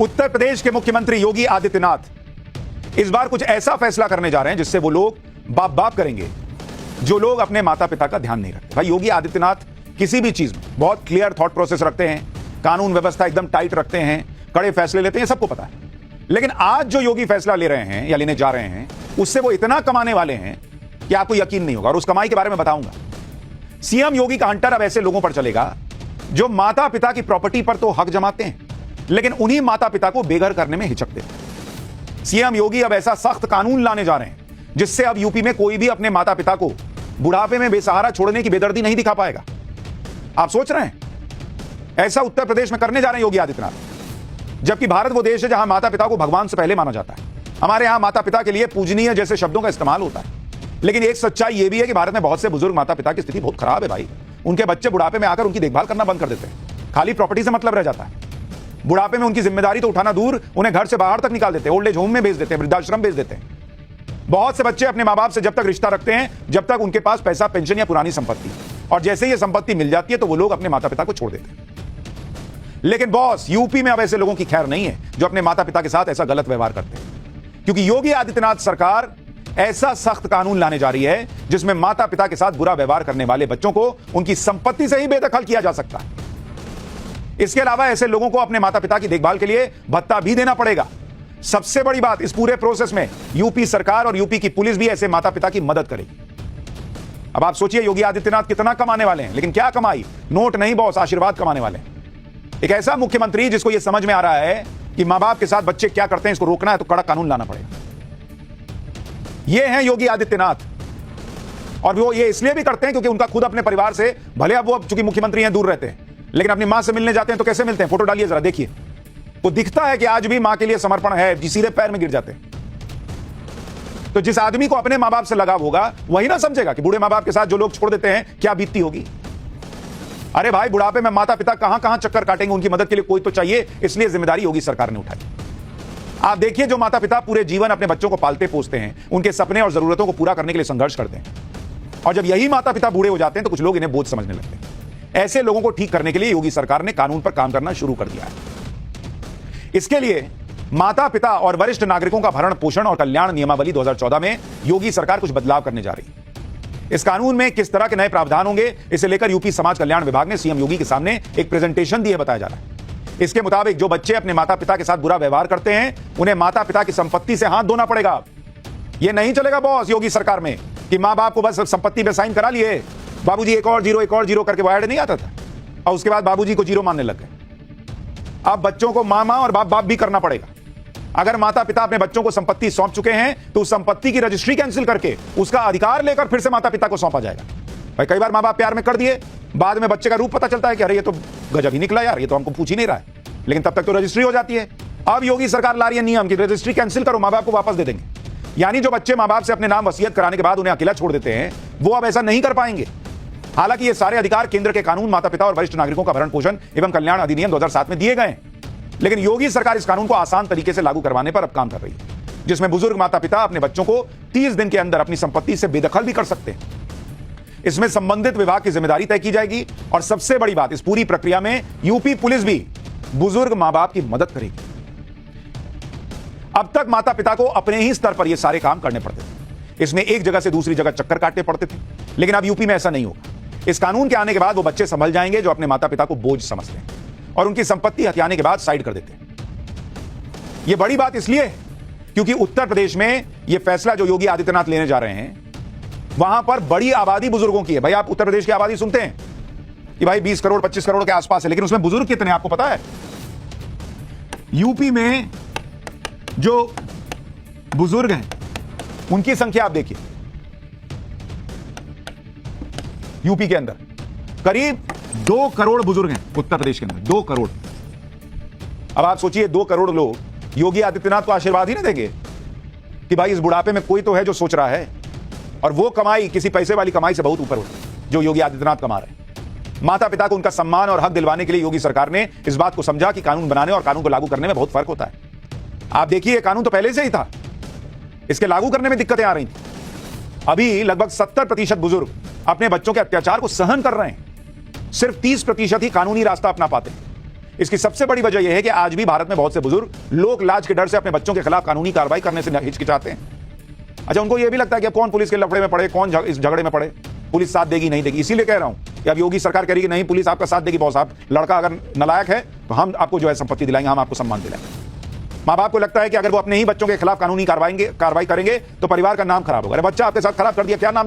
उत्तर प्रदेश के मुख्यमंत्री योगी आदित्यनाथ इस बार कुछ ऐसा फैसला करने जा रहे हैं जिससे वो लोग बाप बाप करेंगे जो लोग अपने माता पिता का ध्यान नहीं रखते। भाई योगी आदित्यनाथ किसी भी चीज में बहुत क्लियर थॉट प्रोसेस रखते हैं, कानून व्यवस्था एकदम टाइट रखते हैं, कड़े फैसले लेते हैं, सबको पता है। लेकिन आज जो योगी फैसला ले रहे हैं या लेने जा रहे हैं उससे वो इतना कमाने वाले हैं कि आपको यकीन नहीं होगा, और उस कमाई के बारे में बताऊंगा। सीएम योगी का हंटर अब ऐसे लोगों पर चलेगा जो माता पिता की प्रॉपर्टी पर तो हक जमाते हैं लेकिन उन्हीं माता पिता को बेघर करने में हिचकते हैं। सीएम योगी अब ऐसा सख्त कानून लाने जा रहे हैं जिससे अब यूपी में कोई भी अपने माता पिता को बुढ़ापे में बेसहारा छोड़ने की बेदर्दी नहीं दिखा पाएगा। आप सोच रहे हैं ऐसा उत्तर प्रदेश में करने जा रहे हैं योगी आदित्यनाथ, जबकि भारत वो देश है जहां माता पिता को भगवान से पहले माना जाता है। हमारे यहां माता पिता के लिए पूजनीय जैसे शब्दों का इस्तेमाल होता है, लेकिन एक सच्चाई यह भी है कि भारत में बहुत से बुजुर्ग माता पिता की स्थिति बहुत खराब है। भाई उनके बच्चे बुढ़ापे में आकर उनकी देखभाल करना बंद कर देते हैं, खाली प्रॉपर्टी से मतलब रह जाता है। बुढ़ापे में उनकी जिम्मेदारी तो उठाना दूर, उन्हें घर से बाहर तक निकाल देते हैं, ओल्ड एज होम में भेज देते हैं, वृद्धाश्रम भेज देते हैं। बहुत से बच्चे अपने मां बाप से जब तक रिश्ता रखते हैं जब तक उनके पास पैसा, पेंशन या पुरानी संपत्ति, और जैसे ही ये संपत्ति मिल जाती है तो वो लोग अपने माता पिता को छोड़ देते हैं। लेकिन बॉस यूपी में अब ऐसे लोगों की खैर नहीं है जो अपने माता पिता के साथ ऐसा गलत व्यवहार करते हैं, क्योंकि योगी आदित्यनाथ सरकार ऐसा सख्त कानून लाने जा रही है जिसमें माता पिता के साथ बुरा व्यवहार करने वाले बच्चों को उनकी संपत्ति से ही बेदखल किया जा सकता है। इसके अलावा ऐसे लोगों को अपने माता पिता की देखभाल के लिए भत्ता भी देना पड़ेगा। सबसे बड़ी बात, इस पूरे प्रोसेस में यूपी सरकार और यूपी की पुलिस भी ऐसे माता पिता की मदद करेगी। अब आप सोचिए योगी आदित्यनाथ कितना कमाने वाले हैं, लेकिन क्या कमाई, नोट नहीं बॉस, आशीर्वाद कमाने वाले हैं। एक ऐसा मुख्यमंत्री जिसको यह समझ में आ रहा है कि मां बाप के साथ बच्चे क्या करते हैं इसको रोकना है तो कड़ा कानून लाना पड़ेगा। ये हैं योगी आदित्यनाथ, और वो ये इसलिए भी करते हैं क्योंकि उनका खुद अपने परिवार से, भले अब वो चूंकि मुख्यमंत्री हैं दूर रहते हैं, लेकिन अपनी मां से मिलने जाते हैं तो कैसे मिलते हैं, फोटो डालिए जरा देखिए। वो दिखता है कि आज भी मां के लिए समर्पण है, जी सीधे पैर में गिर जाते हैं। तो जिस आदमी को अपने मां बाप से लगाव होगा वही ना समझेगा कि बूढ़े मां बाप के साथ जो लोग छोड़ देते हैं क्या बीतती होगी। अरे भाई बुढ़ापे में माता पिता कहां कहां चक्कर काटेंगे, उनकी मदद के लिए कोई तो चाहिए, इसलिए जिम्मेदारी योगी सरकार ने उठाई। आप देखिए जो माता पिता पूरे जीवन अपने बच्चों को पालते पोसते हैं, उनके सपने और जरूरतों को पूरा करने के लिए संघर्ष करते हैं, और जब यही माता पिता बूढ़े हो जाते हैं तो कुछ लोग इन्हें बोझ समझने लगते हैं। ऐसे लोगों को ठीक करने के लिए योगी सरकार ने कानून पर काम करना शुरू कर दिया है। इसके लिए माता पिता और वरिष्ठ नागरिकों का भरण पोषण और कल्याण नियमावली 2014 में योगी सरकार कुछ बदलाव करने जा रही है। इस कानून में किस तरह के नए प्रावधान होंगे, इसे लेकर यूपी समाज कल्याण विभाग ने सीएम योगी के सामने एक प्रेजेंटेशन दी है, बताया जा रहा है। इसके मुताबिक जो बच्चे अपने माता पिता के साथ बुरा व्यवहार करते हैं उन्हें माता पिता की संपत्ति से हाथ धोना पड़ेगा। यह नहीं चलेगा बॉस योगी सरकार में कि मां बाप को बस संपत्ति पे साइन करा लिए, बाबूजी एक और जीरो करके वो ऐड नहीं आता था और उसके बाद बाबूजी को जीरो मानने लग गए। अब बच्चों को मां और बाप भी करना पड़ेगा। अगर माता पिता अपने बच्चों को संपत्ति सौंप चुके हैं तो उस संपत्ति की रजिस्ट्री कैंसिल करके उसका अधिकार लेकर फिर से माता पिता को सौंपा जाएगा। भाई कई बार मां बाप प्यार में कर दिए, बाद में बच्चे का रूप पता चलता है कि अरे ये तो गजब ही निकला यार, ये तो हमको पूछ ही नहीं रहा है, लेकिन तब तक तो रजिस्ट्री हो जाती है। अब योगी सरकार ला रही है नियम की रजिस्ट्री कैंसिल करो, मां बाप को वापस दे देंगे। यानी जो बच्चे मां बाप से अपने नाम वसीयत कराने के बाद उन्हें अकेला छोड़ देते हैं वो अब ऐसा नहीं कर पाएंगे। हालांकि ये सारे अधिकार केंद्र के कानून माता पिता और वरिष्ठ नागरिकों का भरण पोषण एवं कल्याण अधिनियम 2007 में दिए गए, लेकिन योगी सरकार इस कानून को आसान तरीके से लागू करवाने पर अब काम कर रही है, जिसमें बुजुर्ग माता पिता अपने बच्चों को 30 दिन के अंदर अपनी संपत्ति से बेदखल भी कर सकते हैं। इसमें संबंधित विभाग की जिम्मेदारी तय की जाएगी, और सबसे बड़ी बात, इस पूरी प्रक्रिया में यूपी पुलिस भी बुजुर्ग मां बाप की मदद करेगी। अब तक माता पिता को अपने ही स्तर पर यह सारे काम करने पड़ते थे, इसमें एक जगह से दूसरी जगह चक्कर काटने पड़ते थे, लेकिन अब यूपी में ऐसा नहीं होगा। इस कानून के आने के बाद वो बच्चे संभल जाएंगे जो अपने माता पिता को बोझ समझते हैं और उनकी संपत्ति हथियाने के बाद साइड कर देते हैं। यह बड़ी बात इसलिए है क्योंकि उत्तर प्रदेश में यह फैसला जो योगी आदित्यनाथ लेने जा रहे हैं वहां पर बड़ी आबादी बुजुर्गों की है। भाई आप उत्तर प्रदेश की आबादी सुनते हैं कि भाई 20 करोड़ 25 करोड़ के आसपास है, लेकिन उसमें बुजुर्ग कितने आपको पता है? यूपी में जो बुजुर्ग हैं उनकी संख्या आप देखिए, यूपी के अंदर करीब 2 करोड़ बुजुर्ग हैं उत्तर प्रदेश के अंदर, 2 करोड़। अब आप सोचिए 2 करोड़ लोग योगी आदित्यनाथ को आशीर्वाद ही ना देंगे कि भाई इस बुढ़ापे में कोई तो है जो सोच रहा है, और वो कमाई किसी पैसे वाली कमाई से बहुत ऊपर होती है जो योगी आदित्यनाथ कमा रहे हैं। माता पिता को उनका सम्मान और हक दिलवाने के लिए योगी सरकार ने इस बात को समझा कि कानून बनाने और कानून को लागू करने में बहुत फर्क होता है। आप देखिए कानून तो पहले से ही था, इसके लागू करने में दिक्कतें आ रही थी। अभी लगभग 70% बुजुर्ग अपने बच्चों के अत्याचार को सहन कर रहे हैं, सिर्फ 30% ही कानूनी रास्ता अपना पाते हैं। इसकी सबसे बड़ी वजह यह है कि आज भी भारत में बहुत से बुजुर्ग लोक लाज के डर से अपने बच्चों के खिलाफ कानूनी कार्रवाई करने से हिचकिचाते हैं। अच्छा, उनको यह भी लगता है कि अब कौन पुलिस के लफड़े में पड़े, कौन इस झगड़े में पड़े, पुलिस साथ देगी नहीं देगी। इसीलिए कह रहा हूं कि अब योगी सरकार कह रही कि नहीं, पुलिस आपका साथ देगी। बॉस, आप लड़का अगर नालायक है तो हम आपको जो है संपत्ति दिलाएंगे, हम आपको सम्मान दिलाएंगे। माँ बाप को लगता है कि अगर वो अपने ही बच्चों के खिलाफ कानूनी कार्रवाई करेंगे तो परिवार का नाम खराब होगा। अरे बच्चा आपके साथ खराब कर दिया, क्या नाम